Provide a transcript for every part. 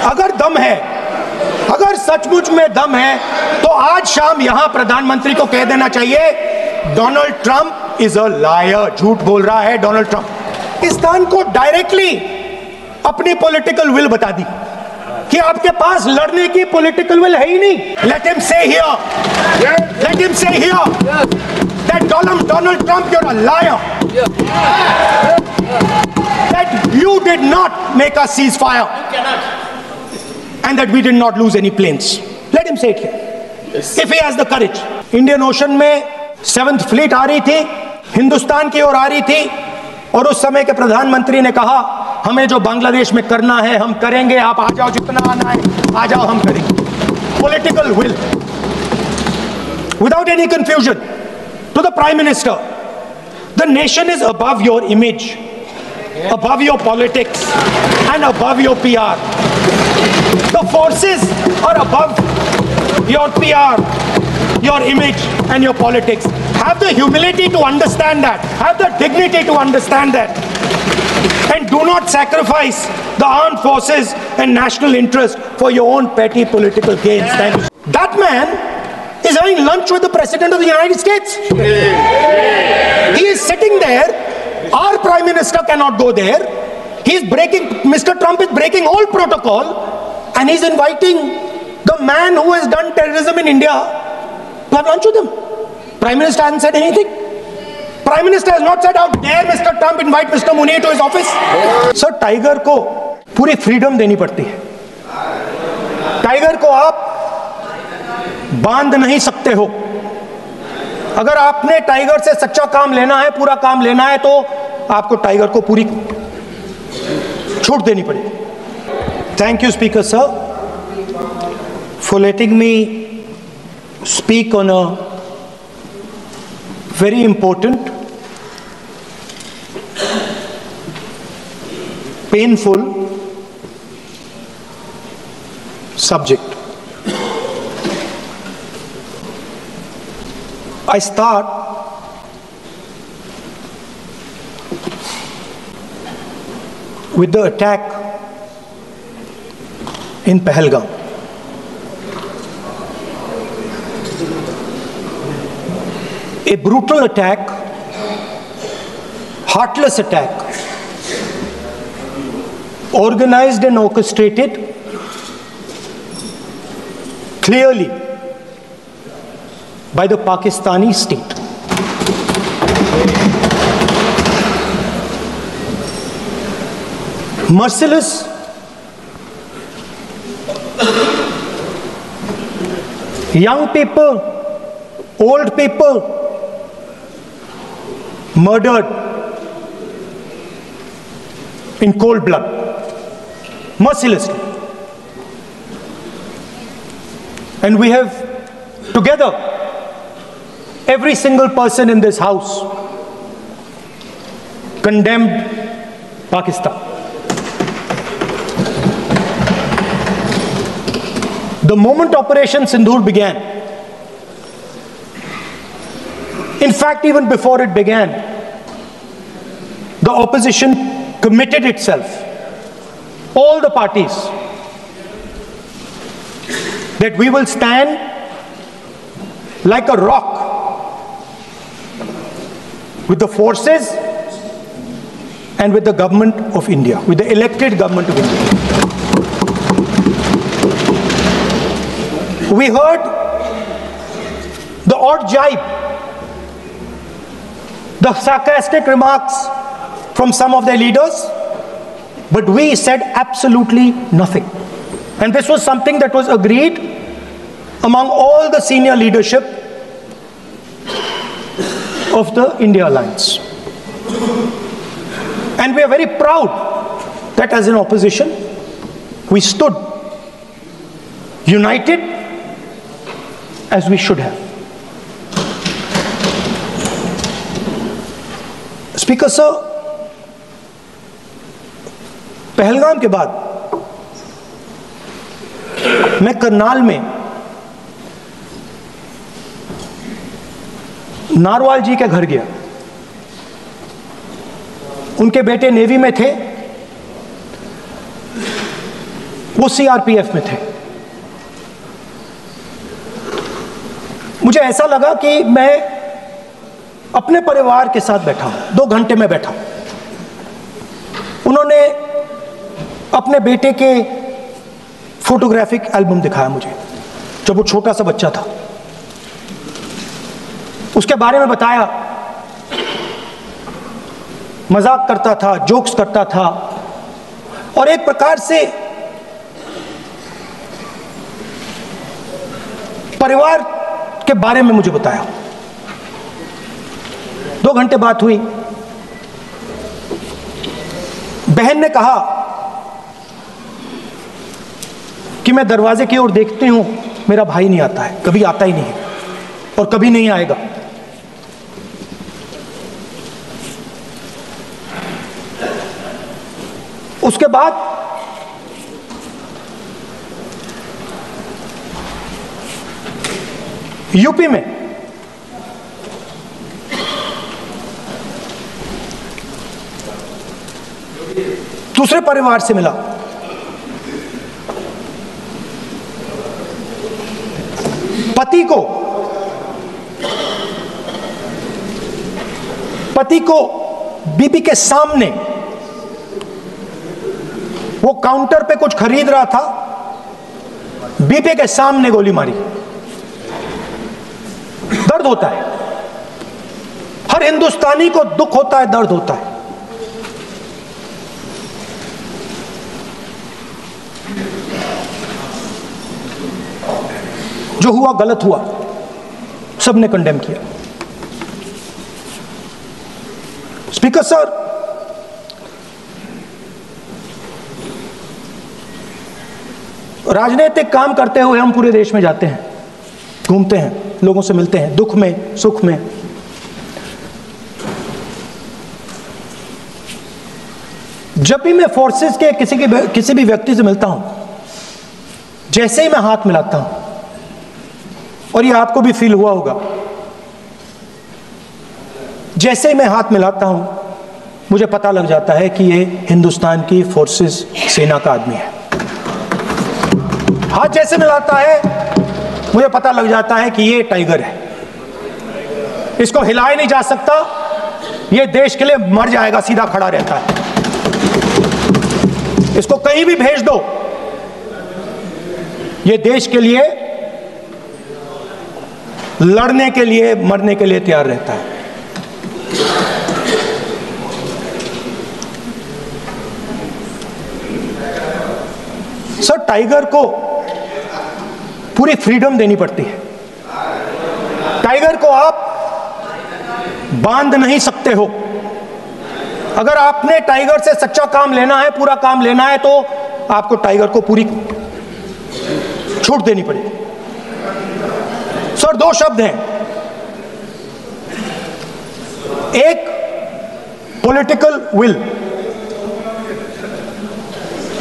अगर दम है, अगर सचमुच में दम है, तो आज शाम यहां प्रधानमंत्री को कह देना चाहिए Donald Trump is a liar, झूठ बोल रहा है डोनाल्ड ट्रंप। पाकिस्तान को डायरेक्टली अपनी पॉलिटिकल विल बता दी कि आपके पास लड़ने की पॉलिटिकल विल है ही नहीं। लेट हिम से here that Donald Trump, you're a liar. That you did not make a ceasefire. And that we did not lose any planes. Let him say it here. Yes. If he has the courage. Indian Ocean में 7th Fleet आ रही थी, हिंदुस्तान की ओर आ रही थी, और उस समय के प्रधानमंत्री ने कहा हमें जो बांग्लादेश में करना है हम करेंगे, आप आ जाओ, जितना आना है आ जाओ, हम करेंगे। Political will. Without any confusion. To the Prime Minister, the nation is above your image, above your politics, and above your PR. The forces are above your PR, your image, and your politics. Have the humility to understand that. Have the dignity to understand that. And do not sacrifice the armed forces and national interest for your own petty political gains. Thank you. That man is having lunch with the President of the United States. He is sitting there. Our Prime Minister cannot go there. Mr. Trump is breaking all protocol, and he's inviting the man who has done terrorism in India to have lunch with him. Prime Minister hasn't said anything. Prime Minister has not said, how dare Mr. Trump invite Mr. Munir to his office. Sir, tiger को पूरी freedom देनी पड़ती है। Tiger को आप बांध नहीं सकते हो। अगर आपने टाइगर से सच्चा काम लेना है, पूरा काम लेना है, तो आपको टाइगर को पूरी छूट देनी पड़ेगी। Thank you speaker sir for letting me speak on a very important, painful subject. I start with the attack in Pahalgam. A brutal attack, heartless attack, organized and orchestrated clearly by the Pakistani state. Merciless, young people, old people murdered in cold blood, mercilessly. And we have together, every single person in this house condemned Pakistan. The moment Operation Sindoor began, in fact, even before it began, the opposition committed itself, all the parties, that we will stand like a rock with the forces and with the government of India, with the elected government of India. We heard the odd jibe, the sarcastic remarks from some of their leaders, but we said absolutely nothing. And this was something that was agreed among all the senior leadership of the India Alliance. And we are very proud that as an opposition, we stood united as we should have. Speaker sir, Pahalgam के बाद मैं करनाल में narwhal जी के घर गया। उनके बेटे navy में थे। वो सीआरपीएफ में थे। मुझे ऐसा लगा कि मैं अपने परिवार के साथ बैठा हूं, 2 घंटे में बैठा। उन्होंने अपने बेटे के फोटोग्राफिक एल्बम दिखाया मुझे, जब वो छोटा सा बच्चा था। उसके बारे में बताया, मजाक करता था, जोक्स करता था, और एक प्रकार से परिवार के बारे में मुझे बताया। 2 घंटे बात हुई। बहन ने कहा कि मैं दरवाजे की ओर देखती हूं, मेरा भाई नहीं आता है, कभी आता ही नहीं है और कभी नहीं आएगा। उसके बाद यूपी में दूसरे परिवार से मिला। पति को बीबी के सामने, वो काउंटर पे कुछ खरीद रहा था, बीबी के सामने गोली मारी। दर्द होता है, हर हिंदुस्तानी को दुख होता है, दर्द होता है। जो हुआ गलत हुआ, सबने कंडेम किया। स्पीकर सर, राजनीतिक काम करते हुए हम पूरे देश में जाते हैं, घूमते हैं, लोगों से मिलते हैं, दुख में सुख में। जब भी मैं फोर्सेस के किसी भी व्यक्ति से मिलता हूं, जैसे ही मैं हाथ मिलाता हूं, और ये आपको भी फील हुआ होगा, जैसे ही मैं हाथ मिलाता हूं मुझे पता लग जाता है कि ये हिंदुस्तान की फोर्सेस सेना का आदमी है। हाथ जैसे मिलाता है मुझे पता लग जाता है कि ये टाइगर है, इसको हिलाया नहीं जा सकता, ये देश के लिए मर जाएगा, सीधा खड़ा रहता है। इसको कहीं भी भेज दो, ये देश के लिए लड़ने के लिए, मरने के लिए तैयार रहता है। सर, टाइगर को पूरी फ्रीडम देनी पड़ती है। टाइगर को आप बांध नहीं सकते हो। अगर आपने टाइगर से सच्चा काम लेना है, पूरा काम लेना है, तो आपको टाइगर को पूरी छूट देनी पड़ेगी। सर, 2 शब्द हैं, एक पॉलिटिकल विल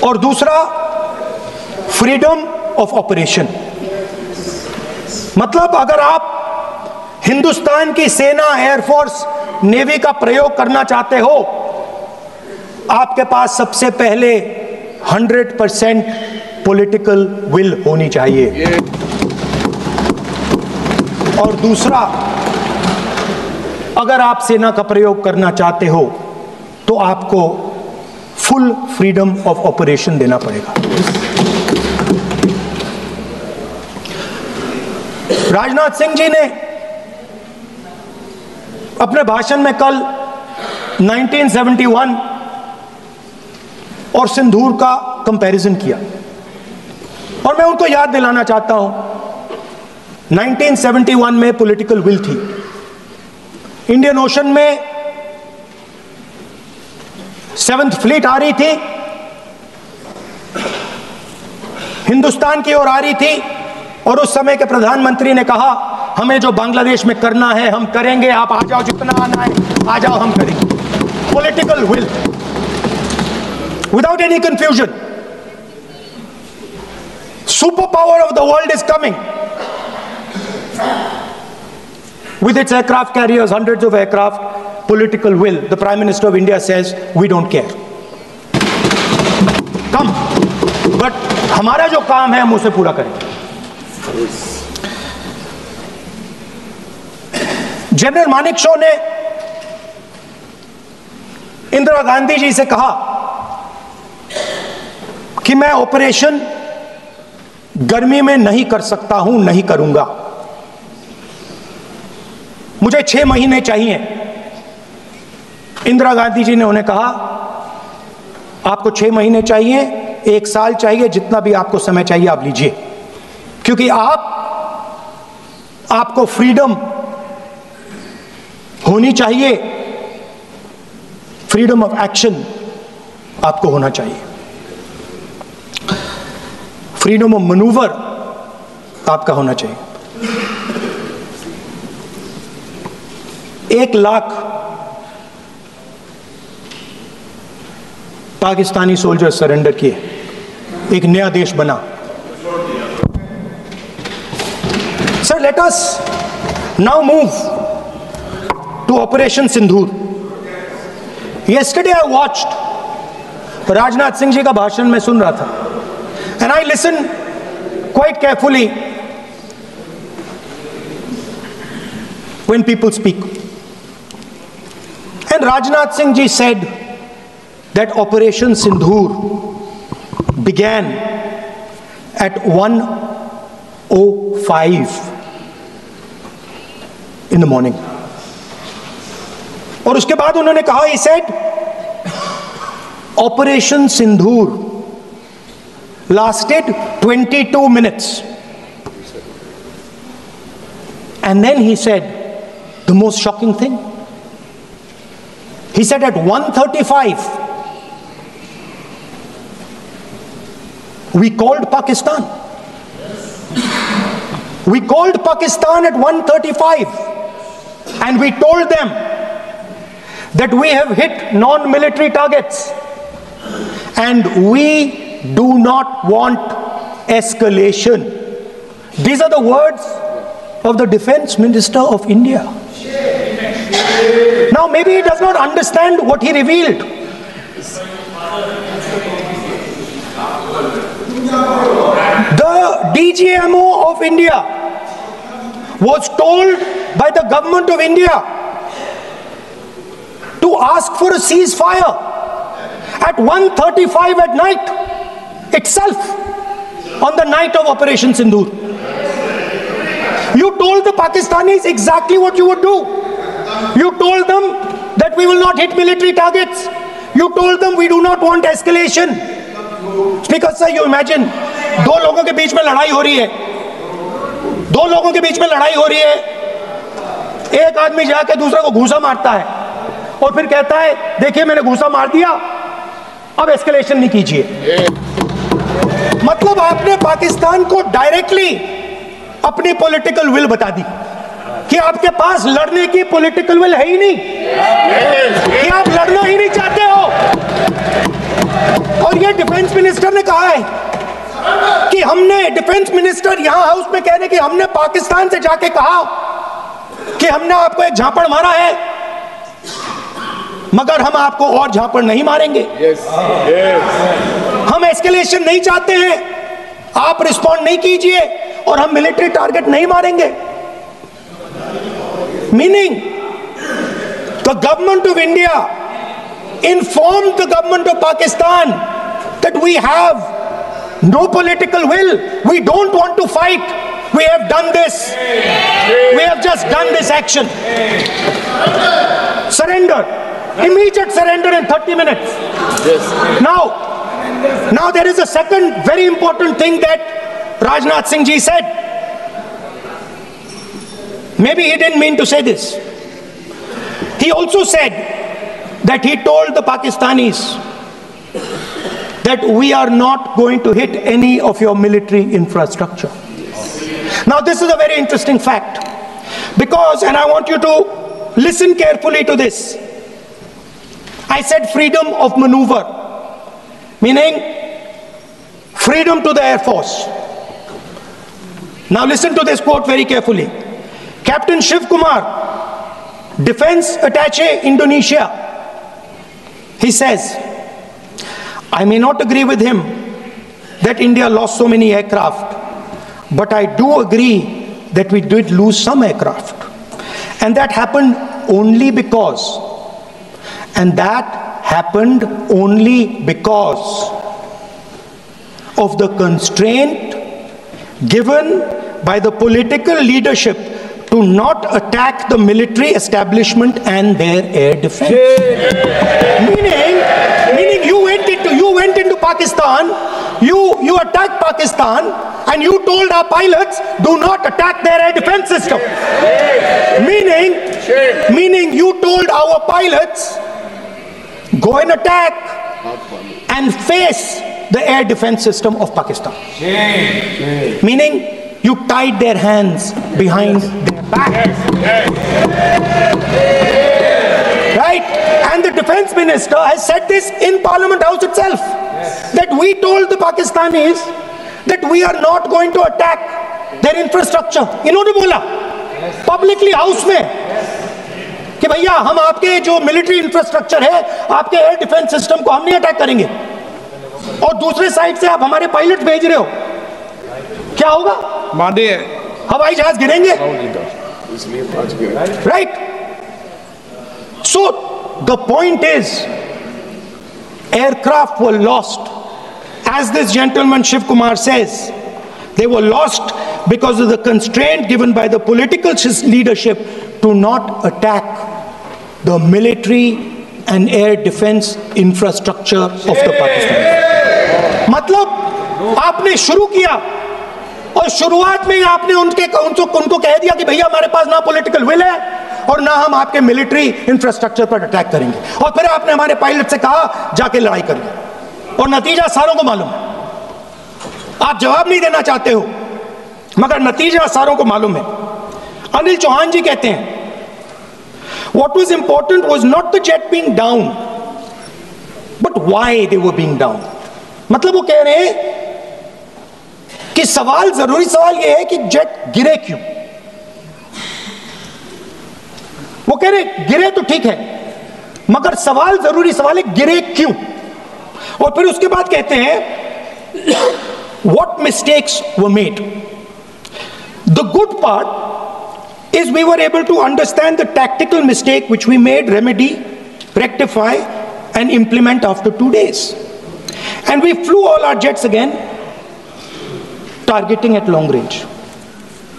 और दूसरा फ्रीडम ऑफ ऑपरेशन। मतलब अगर आप हिंदुस्तान की सेना, एयरफोर्स, नेवी का प्रयोग करना चाहते हो, आपके पास सबसे पहले 100% पॉलिटिकल विल होनी चाहिए, और दूसरा, अगर आप सेना का प्रयोग करना चाहते हो तो आपको फुल फ्रीडम ऑफ ऑपरेशन देना पड़ेगा। राजनाथ सिंह जी ने अपने भाषण में कल 1971 और सिंदूर का कंपैरिजन किया, और मैं उनको याद दिलाना चाहता हूं, 1971 में पॉलिटिकल विल थी। इंडियन ओशन में 7th फ्लीट आ रही थी, हिंदुस्तान की ओर आ रही थी, और उस समय के प्रधानमंत्री ने कहा, हमें जो बांग्लादेश में करना है हम करेंगे, आप आ जाओ, जितना आना है आ जाओ, हम करेंगे। Political will, without any confusion. Super power of the world is coming with its aircraft carriers, hundreds of aircraft, political will. The Prime Minister of India says, we don't care. Come, but हमारा जो काम है हम उसे पूरा करेंगे। General Manekshaw ने इंदिरा गांधी जी से कहा कि मैं ऑपरेशन गर्मी में नहीं कर सकता हूं, नहीं करूंगा, मुझे 6 महीने चाहिए। इंदिरा गांधी जी ने उन्हें कहा आपको 6 महीने चाहिए, 1 साल चाहिए, जितना भी आपको समय चाहिए आप लीजिए, क्योंकि आपको फ्रीडम होनी चाहिए, फ्रीडम ऑफ एक्शन आपको होना चाहिए, फ्रीडम ऑफ मैनूवर आपका होना चाहिए। 1 लाख पाकिस्तानी सोल्जर सरेंडर किए, एक नया देश बना। Sir, let us now move to operation Sindoor. Yesterday I watched Rajnath Singh ji का भाषण मैं सुन रहा था, and I listened quite carefully when people speak. And Rajnath Singh ji said that Operation Sindoor began at 1:05 in the morning. और उसके बाद उन्होंने कहा, he said, Operation Sindoor lasted 22 minutes. And then he said the most shocking thing. He said at 1:35 we called Pakistan. We called Pakistan at 1:35 and we told them that we have hit non-military targets and we do not want escalation. These are the words of the Defense Minister of India. Now maybe he does not understand what he revealed. The DGMO of India was told by the government of India to ask for a ceasefire at 1:35 at night itself, on the night of Operation Sindoor. You told the Pakistanis exactly what you would do. You told them that we will not hit military targets. You told them we do not want escalation. Speaker sir, you imagine, 2 लोगों के बीच में लड़ाई हो रही है, 2 लोगों के बीच में लड़ाई हो रही है, एक आदमी जाके दूसरे को घूसा मारता है और फिर कहता है देखिए मैंने घूसा मार दिया, अब एस्केलेशन नहीं कीजिए। मतलब आपने पाकिस्तान को डायरेक्टली अपनी पॉलिटिकल विल बता दी कि आपके पास लड़ने की पॉलिटिकल विल है ही नहीं, कि आप लड़ना ही नहीं चाहते हो। और ये डिफेंस मिनिस्टर ने कहा है कि हमने, डिफेंस मिनिस्टर यहां हाउस में कह रहे कि हमने पाकिस्तान से जाके कहा कि हमने आपको एक झापड़ मारा है, मगर हम आपको और झापड़ नहीं मारेंगे। हम एस्केलेशन नहीं चाहते हैं, आप रिस्पॉन्ड नहीं कीजिए और हम मिलिट्री टारगेट नहीं मारेंगे। Meaning the government of India informed the government of Pakistan that we have no political will, we don't want to fight, we have done this, we have just done this action. Surrender, immediate surrender in 30 minutes. Now there is a second very important thing that Rajnath Singh ji said. Maybe he didn't mean to say this. He also said that he told the Pakistanis that we are not going to hit any of your military infrastructure. Now this is a very interesting fact, because, and I want you to listen carefully to this, I said freedom of maneuver, meaning freedom to the Air Force. Now listen to this quote very carefully. Captain Shiv Kumar, Defense Attaché Indonesia, he says, I may not agree with him that India lost so many aircraft, but I do agree that we did lose some aircraft. And that happened only because of the constraint given by the political leadership to not attack the military establishment and their air defense. Meaning you went into Pakistan, you attacked Pakistan, and you told our pilots, do not attack their air defense system. Meaning you told our pilots, go and attack and face the air defense system of Pakistan. Meaning you tied their hands behind their back. Right? And the defense minister has said this in Parliament House itself. That we told the Pakistanis that we are not going to attack their infrastructure. इन्होंने बोला publicly house में कि भैया हम आपके जो military infrastructure है, आपके एयर डिफेंस सिस्टम को हम नहीं अटैक करेंगे, और दूसरे साइड से आप हमारे पायलट भेज रहे हो, क्या होगा? हवाई जहाज गिरेंगे. Right? So the point is, aircraft were lost. As this gentleman Shiv Kumar says, they were lost because of the constraint given by the political leadership to not attack the military and air defense infrastructure of the Pakistan. मतलब आपने शुरू किया और शुरुआत में ही आपने उनको कह दिया कि भैया हमारे पास ना पॉलिटिकल विल है और ना हम आपके मिलिट्री इंफ्रास्ट्रक्चर पर अटैक करेंगे, और फिर आपने हमारे पायलट से कहा जाके लड़ाई करिए, और नतीजा सारों को मालूम है. आप जवाब नहीं देना चाहते हो, मगर नतीजा सारों को मालूम है. अनिल चौहान जी कहते हैं, what was important was not the jet being down, but why they were being down. मतलब वो कह रहे हैं कि जरूरी सवाल ये है कि जेट गिरे क्यों. वो कह रहे गिरे तो ठीक है, मगर जरूरी सवाल है गिरे क्यों. और फिर उसके बाद कहते हैं what mistakes were made. The good part is we were able to understand the tactical mistake which we made, remedy, rectify and implement after 2 days. And we flew all our jets again, targeting at long range.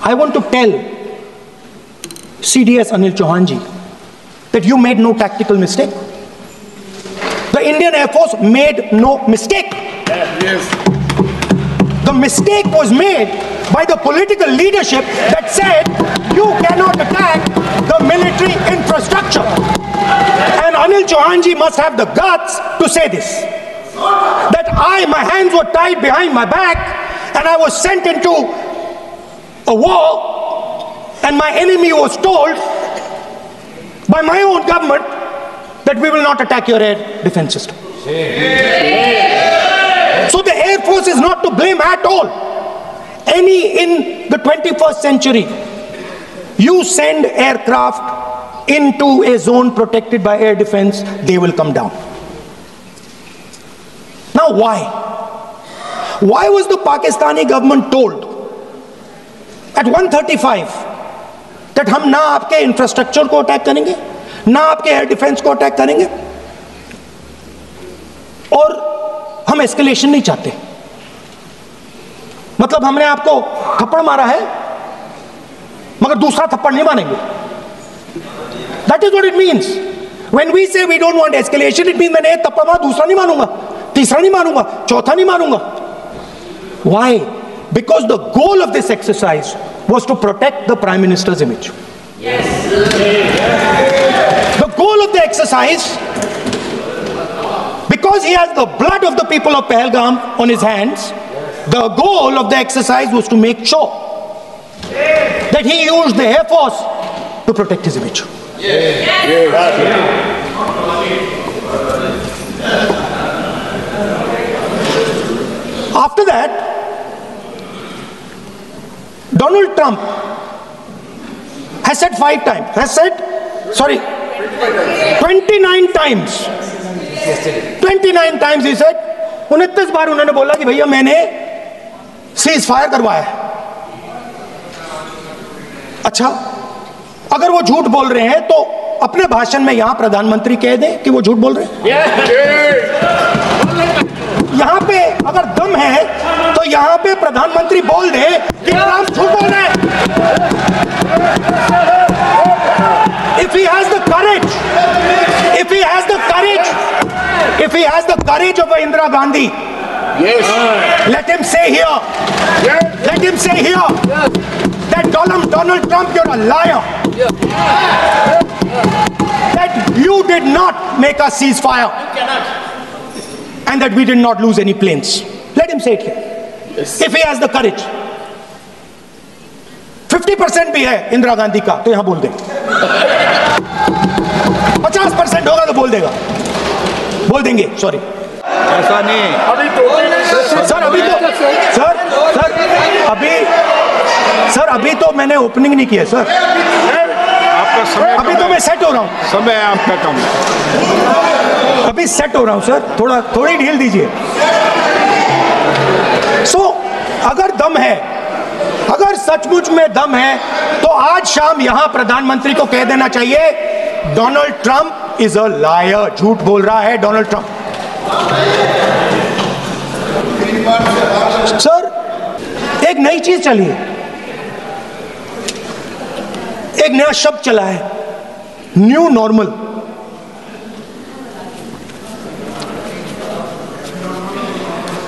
I want to tell CDS Anil Chauhan ji that you made no tactical mistake. The Indian Air Force made no mistake. Yes. The mistake was made by the political leadership that said you cannot attack the military infrastructure. And Anil Chauhan ji must have the guts to say this. That my hands were tied behind my back and I was sent into a war, and my enemy was told by my own government that we will not attack your air defense system. So the Air Force is not to blame at all. In the 21st century, you send aircraft into a zone protected by air defense, they will come down. Now why? Why was the Pakistani government told at 1:35 that हम ना आपके infrastructure को attack करेंगे, ना आपके air defence को attack करेंगे, और हम एस्केलेशन नहीं चाहते? मतलब हमने आपको थप्पड़ मारा है मगर दूसरा थप्पड़ नहीं मारेंगे. That is what it means. When we say we don't want escalation, it means मैंने एक थप्पड़ मारा, दूसरा नहीं मारूंगा, तीसरा नहीं मारूंगा, चौथा नहीं मारूंगा. Why? Because the goal of this exercise was to protect the Prime Minister's image. Yes. The goal of the exercise, because he has the blood of the people of Pahalgam on his hands, the goal of the exercise was to make sure that he used the Air Force to protect his image. Yes. After that, Donald Trump has said 29 times. 29 times he said 29 बार उन्होंने बोला कि भैया मैंने cease fire करवाया है। अच्छा, अगर वो झूठ बोल रहे हैं तो अपने भाषण में यहां प्रधानमंत्री कह दें कि वो झूठ बोल रहे हैं। यहां पे अगर दम है तो यहां पे प्रधानमंत्री बोल दे कि ट्रंप झूठ बोल रहे हैं। If he has the courage, if he has the courage, if he has the courage of Indira Gandhi, yes, let him say here, yes, let him say here, yes, that Donald Trump, you're a liar, yes, that you did not make us cease fire, and that we did not lose any planes. Let him say it here, yes, if he has the courage. 50% भी है इंदिरा गांधी का तो यहां बोल दे, 50% होगा तो बोल देगा, बोल देंगे। सॉरी, ऐसा नहीं सर, अभी तो मैंने ओपनिंग नहीं किया सर, आपका समय अभी तो मैं सेट हो रहा हूं, समय आपका कम है, अभी सेट हो रहा हूं सर, थोड़ी ढील दीजिए। अगर दम है, अगर सचमुच में दम है तो आज शाम यहां प्रधानमंत्री को कह देना चाहिए Donald Trump is a liar, झूठ बोल रहा है डोनाल्ड ट्रंप। सर, एक नई चीज चली है, एक नया शब्द चला है, न्यू नॉर्मल।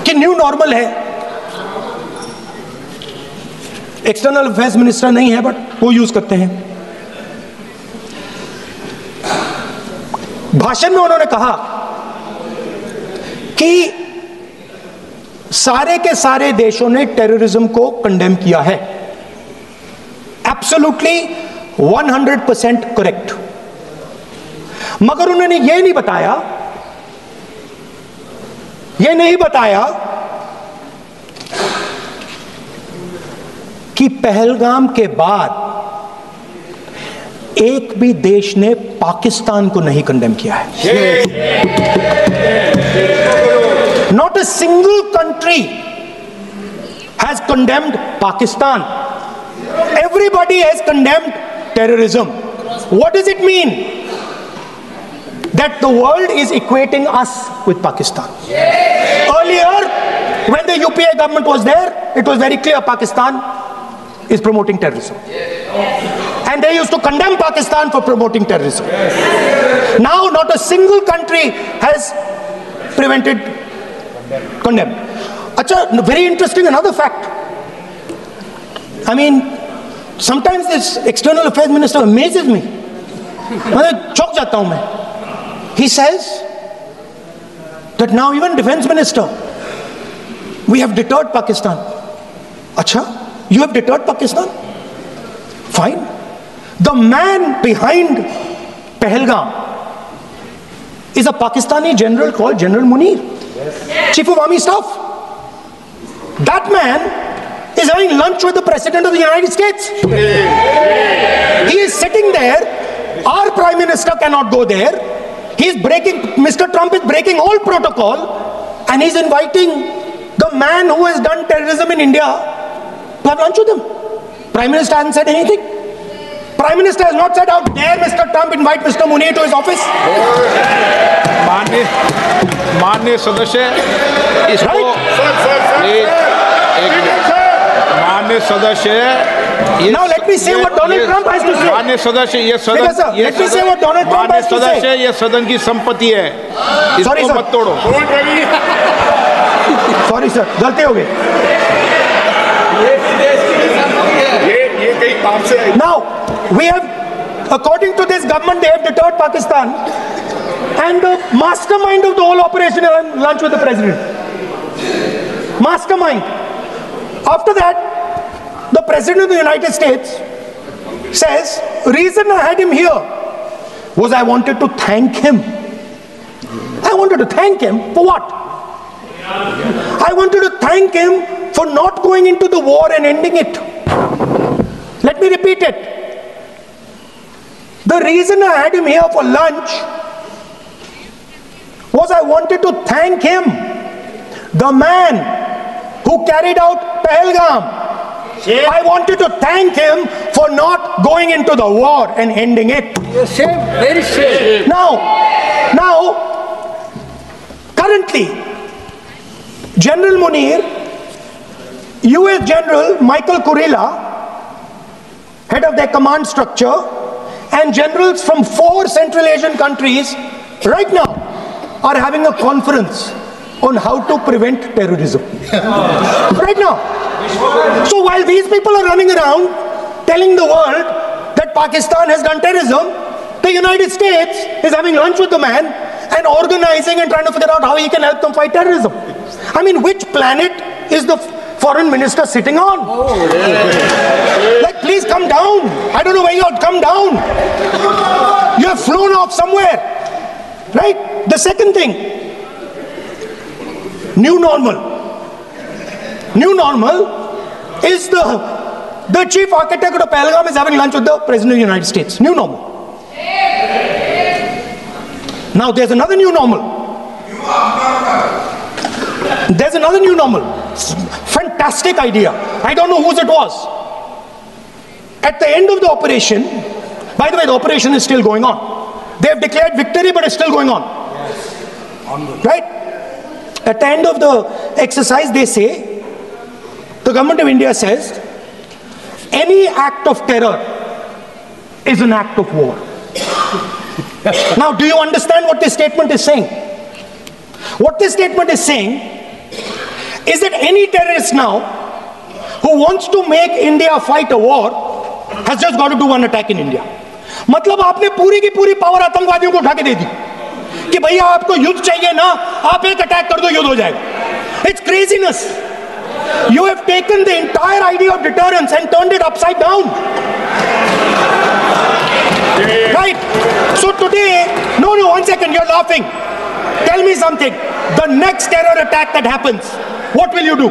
कि न्यू नॉर्मल है, एक्सटर्नल अफेयर्स मिनिस्टर नहीं है बट वो यूज करते हैं। भाषण में उन्होंने कहा कि सारे के सारे देशों ने टेररिज्म को कंडेम किया है। Absolutely 100% correct. मगर उन्होंने यह नहीं बताया कि पहलगाम के बाद एक भी देश ने पाकिस्तान को नहीं कंडेम किया है। Not a single country has condemned Pakistan. Everybody has condemned terrorism. What does it mean? That the world is equating us with Pakistan. Earlier when the UPA government was there, it was very clear Pakistan is promoting terrorism, and they used to condemn Pakistan for promoting terrorism. Now not a single country has prevented condemn. Acha, very interesting another fact. I mean, sometimes this external affairs minister amazes me. मैं चौंक जाता हूं मैं. He says that now even defense minister, we have deterred Pakistan. Acha, you have deterred Pakistan? Fine. The man behind Pahalgam is a Pakistani general called General Munir, Chief of Army Staff. That man is having lunch with the President of the United States. He is sitting there. Our Prime Minister cannot go there. Mr. Trump is breaking all protocol, and he's inviting the man who has done terrorism in India to have lunch with him. Prime Minister hasn't said anything. Prime Minister has not said, how dare Mr. Trump invite Mr. Munir to his office. माननीय सदस्य, इसको माननीय सदस्य, now let me say what Donald Trump has to say. माननीय सदस्य, ये सदन, let me say what Donald Trump has to say. सदस्य, ये सदन की संपत्ति है, इसको मत तोड़ो। सॉरी सर, गलती हो गई। ये कहीं काम से। Now we have, according to this government, they have deterred Pakistan, and the mastermind of the whole operation is lunch with the president. Mastermind. After that, the President of the United States says, reason I had him here was I wanted to thank him. I wanted to thank him for what? I wanted to thank him for not going into the war and ending it. Let me repeat it. The reason I had him here for lunch was I wanted to thank him The man who carried out Pahalgam, I wanted to thank him for not going into the war and ending it. Shame, very shame. Now, currently, General Munir, US General Michael Kurilla, head of their command structure, and generals from 4 Central Asian countries right now are having a conference on how to prevent terrorism. Right now. So while these people are running around telling the world that Pakistan has done terrorism, the United States is having lunch with the man and organizing and trying to figure out how he can help them fight terrorism. I mean, which planet is the foreign minister sitting on? Like, please come down. I don't know where you are. Come down. You have flown off somewhere. Right? The second thing, new normal. New normal is the chief architect of Pahalgam is having lunch with the President of the United States. New normal. Now there's another new normal. There's another new normal. Fantastic idea. I don't know whose it was. At the end of the operation, by the way, the operation is still going on. They have declared victory, but it's still going on. Right? At the end of the exercise, they say, the government of India says, any act of terror is an act of war. Now, do you understand what this statement is saying? What this statement is saying is that any terrorist now who wants to make India fight a war has just got to do one attack in India. मतलब आपने पूरी की पूरी power आतंकवादियों को उठा के दे दी कि भैया आपको युद्ध चाहिए ना, आप एक अटैक कर दो, युद्ध हो जाएगा. It's craziness. You have taken the entire idea of deterrence and turned it upside down. Right? So today, no, one second, you're laughing. Tell me something. The next terror attack that happens, what will you do?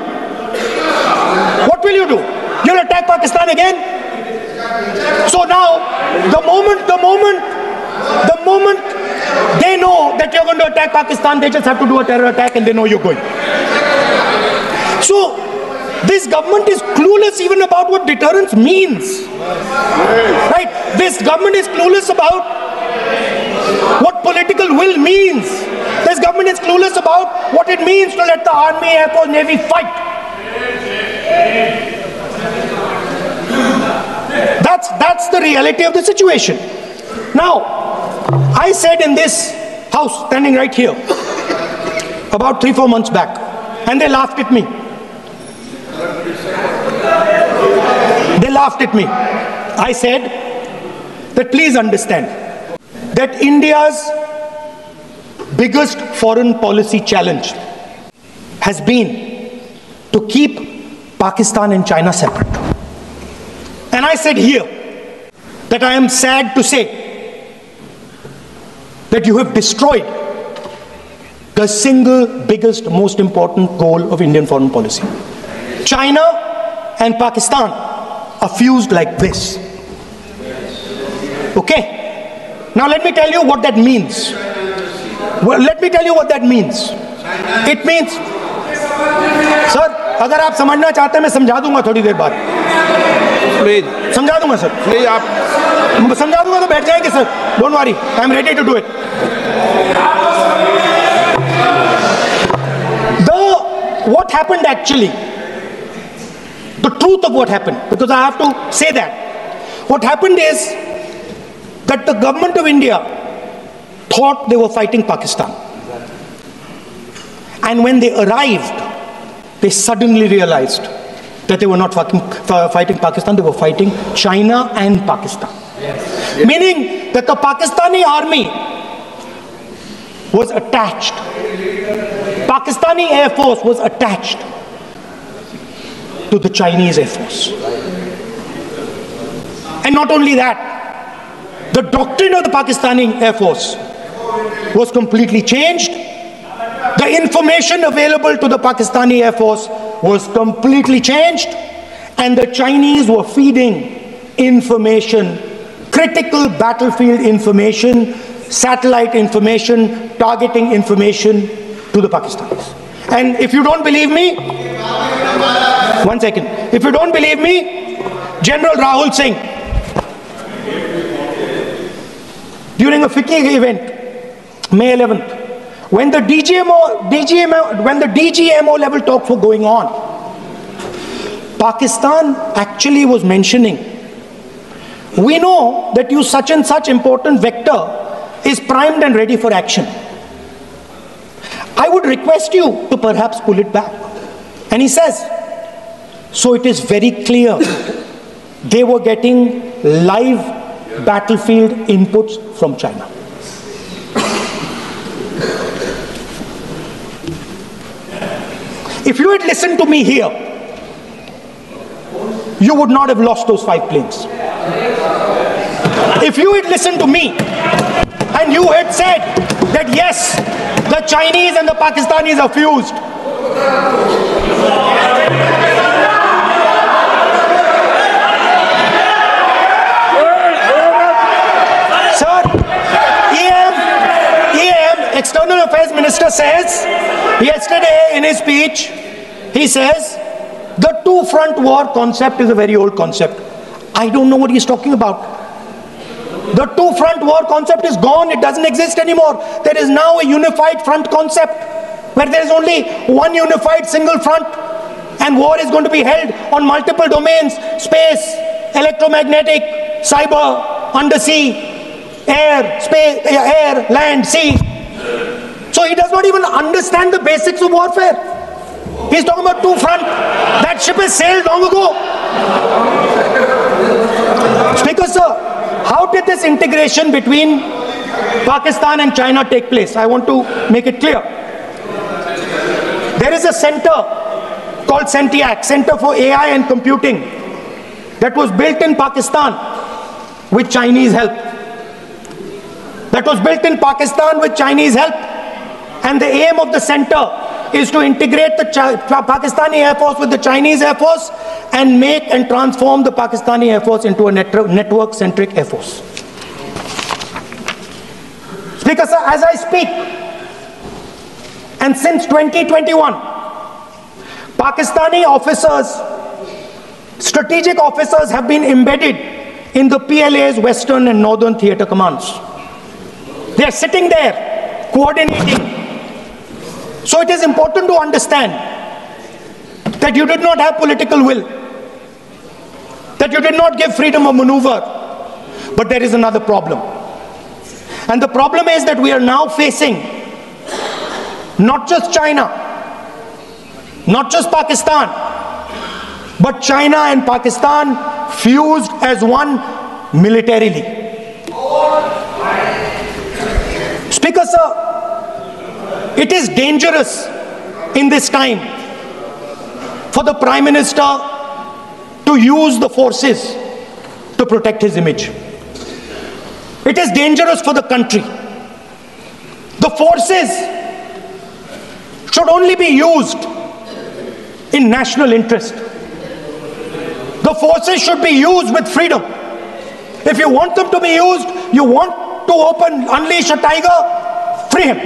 What will you do? You'll attack Pakistan again? So now, the moment they know that you're going to attack Pakistan, they just have to do a terror attack and they know you're going. So, this government is clueless even about what deterrence means. Right? This government is clueless about what political will means. This government is clueless about what it means to let the army, air force, navy fight. That's the reality of the situation. Now, I said in this house, standing right here, about 3-4 months back, and they laughed at me. They laughed at me. I said that please understand that India's biggest foreign policy challenge has been to keep Pakistan and China separate. And I said here that I am sad to say that you have destroyed the single biggest, most important goal of Indian foreign policy. China and Pakistan are fused like this. Okay? Now let me tell you what that means. Well, let me tell you what that means. It means, sir, अगर आप समझना चाहते हैं मैं समझा दूंगा थोड़ी देर बाद. प्लीज समझा दूंगा सर. प्लीज आप समझा दूंगा तो बैठ जाएंगे sir. Don't worry, I am ready to do it. What happened actually, the truth of what happened, because I have to say that. What happened is that the government of India thought they were fighting Pakistan. And when they arrived, they suddenly realized that they were not fighting Pakistan, they were fighting China and Pakistan. Yes. Meaning that the Pakistani army was attached. Pakistani Air Force was attached to the Chinese Air Force. And not only that, the doctrine of the Pakistani Air Force was completely changed. The information available to the Pakistani Air Force was completely changed. And the Chinese were feeding information, critical battlefield information, satellite information, targeting information to the Pakistanis. And if you don't believe me, one second. If you don't believe me, General Rahul Singh, during a FICCI event, May 11th, when the DGMO level talks were going on, Pakistan actually was mentioning, we know that you such and such important vector is primed and ready for action. I would request you to perhaps pull it back. And he says, so it is very clear they were getting live battlefield inputs from China. If you had listened to me here, you would not have lost those 5 planes. If you had listened to me and you had said that yes, the Chinese and the Pakistanis are fused, sir, EM, External Affairs Minister says, yesterday in his speech, he says, the two-front war concept is a very old concept. I don't know what he's talking about. The two-front war concept is gone. It doesn't exist anymore. There is now a unified front concept where there is only one unified single front, and war is going to be held on multiple domains: space, electromagnetic, cyber, undersea, air, space, air, land, sea. So he does not even understand the basics of warfare. He's talking about two front. That ship has sailed long ago. Speaker, sir, how did this integration between Pakistan and China take place? I want to make it clear. There is a center called CENTIAC, Center for AI and Computing, that was built in Pakistan with Chinese help. That was built in Pakistan with Chinese help. And the aim of the center is to integrate the Pakistani Air Force with the Chinese Air Force and make and transform the Pakistani Air Force into a network-centric Air Force. Speaker, sir, as I speak, and since 2021, Pakistani officers, strategic officers, have been embedded in the PLA's Western and Northern Theatre Commands. They are sitting there, coordinating. So it is important to understand that you did not have political will, that you did not give freedom of maneuver. But there is another problem. And the problem is that we are now facing not just China, not just Pakistan, but China and Pakistan fused as one militarily. Speaker, sir, it is dangerous in this time for the Prime Minister to use the forces to protect his image. It is dangerous for the country. The forces should only be used in national interest. The forces should be used with freedom. If you want them to be used, you want to unleash a tiger, free him.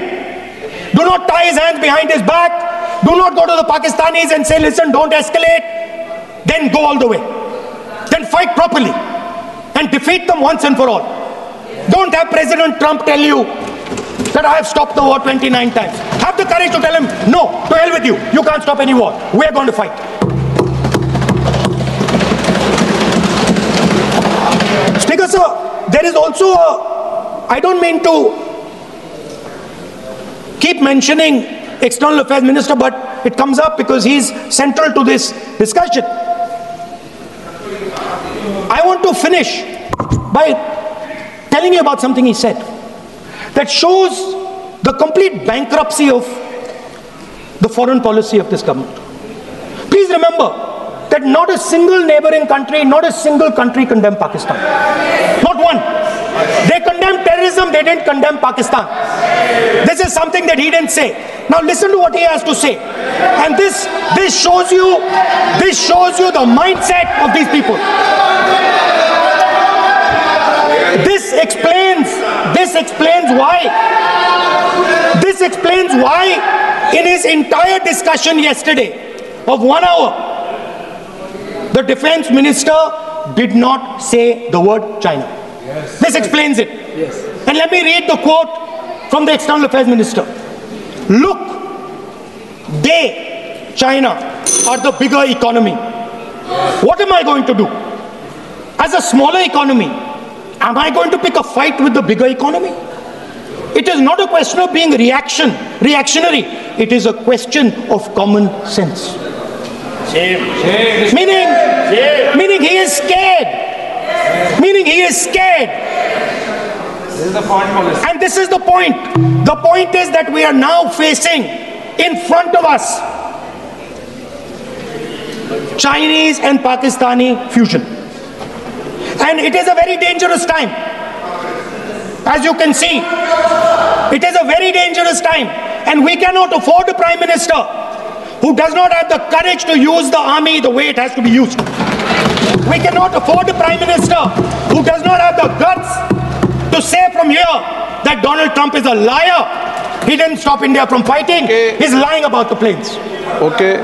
Do not tie his hands behind his back. Do not go to the Pakistanis and say, listen, don't escalate. Then go all the way. Then fight properly and defeat them once and for all. Don't have President Trump tell you that I have stopped the war 29 times. Have the courage to tell him, no, to hell with you. You can't stop any war. We're going to fight. Speaker, sir, there is also I don't mean to keep mentioning External Affairs Minister, but it comes up because he's central to this discussion. I want to finish by telling you about something he said that shows the complete bankruptcy of the foreign policy of this government. Please remember that not a single neighboring country, not a single country condemned Pakistan. Not one. They condemned terrorism, they didn't condemn Pakistan. This is something that he didn't say. Now listen to what he has to say. And this shows you the mindset of these people. This explains why In his entire discussion yesterday of 1 hour, the defense minister did not say the word China. Yes. This explains it. Yes. And let me read the quote from the External Affairs Minister. Look, they, China, are the bigger economy. What am I going to do? As a smaller economy, am I going to pick a fight with the bigger economy? It is not a question of being reactionary. It is a question of common sense. Meaning he is scared. Meaning he is scared. This is the point, policy. And this is the point. The point is that we are now facing in front of us Chinese and Pakistani fusion. And it is a very dangerous time. As you can see, it is a very dangerous time. And we cannot afford a prime minister who does not have the courage to use the army the way it has to be used. We cannot afford a prime minister who does not have the guts to say from here that Donald Trump is a liar. He didn't stop India from fighting. Okay. He's lying about the planes. Okay.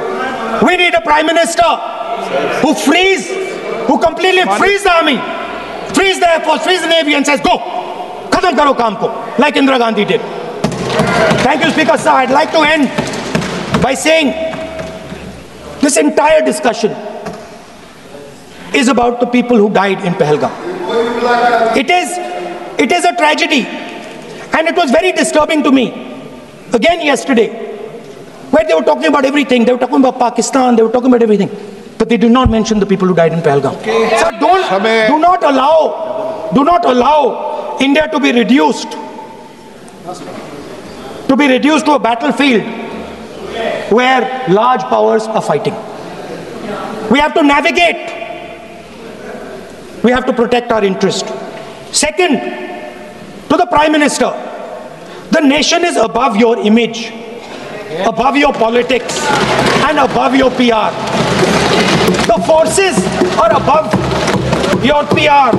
We need a prime minister who completely frees the army, frees the air force, frees the navy and says, go, khatam karo kaam ko, like Indira Gandhi did. Thank you, Speaker Sir. I'd like to end by saying this entire discussion is about the people who died in Pahalgam. It is a tragedy, and it was very disturbing to me, again yesterday, where they were talking about everything. They were talking about Pakistan, they were talking about everything, but they did not mention the people who died in Pahalgam. Okay. So do not allow India to be reduced to a battlefield where large powers are fighting. We have to navigate. We have to protect our interest. Second, to the Prime Minister, the nation is above your image, above your politics, and above your PR. The forces are above your PR,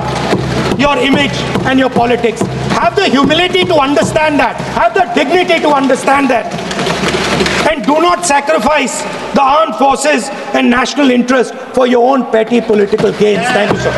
your image, and your politics. Have the humility to understand that. Have the dignity to understand that. And do not sacrifice the armed forces and national interest for your own petty political gains. Thank you, sir.